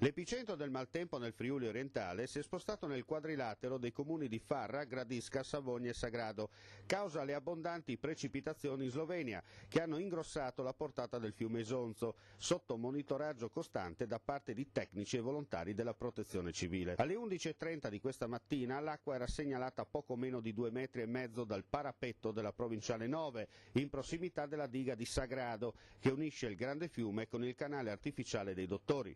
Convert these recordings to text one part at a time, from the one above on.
L'epicentro del maltempo nel Friuli orientale si è spostato nel quadrilatero dei comuni di Farra, Gradisca, Savogna e Sagrado, causa le abbondanti precipitazioni in Slovenia, che hanno ingrossato la portata del fiume Isonzo, sotto monitoraggio costante da parte di tecnici e volontari della Protezione Civile. Alle 11:30 di questa mattina l'acqua era segnalata a poco meno di 2,5 metri dal parapetto della provinciale 9, in prossimità della diga di Sagrado, che unisce il grande fiume con il canale artificiale dei Dottori.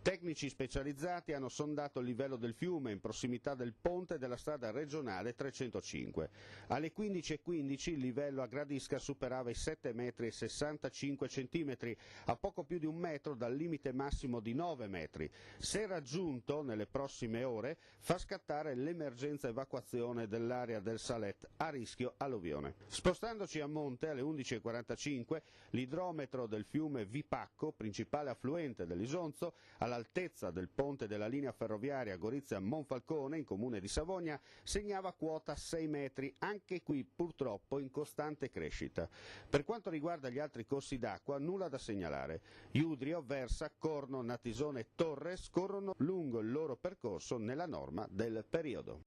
Tecnici specializzati hanno sondato il livello del fiume in prossimità del ponte della strada regionale 305. Alle 15:15 il livello a Gradisca superava i 7,65 metri, a poco più di un metro dal limite massimo di 9 metri. Se raggiunto nelle prossime ore fa scattare l'emergenza evacuazione dell'area del Salet a rischio alluvione. Spostandoci a monte alle 11:45 l'idrometro del fiume Vipacco, principale affluente dell'Isonzo, all'altezza del ponte della linea ferroviaria Gorizia-Monfalcone, in comune di Savogna, segnava quota 6 metri, anche qui purtroppo in costante crescita. Per quanto riguarda gli altri corsi d'acqua, nulla da segnalare. Iudrio, Versa, Corno, Natisone e Torre scorrono lungo il loro percorso nella norma del periodo.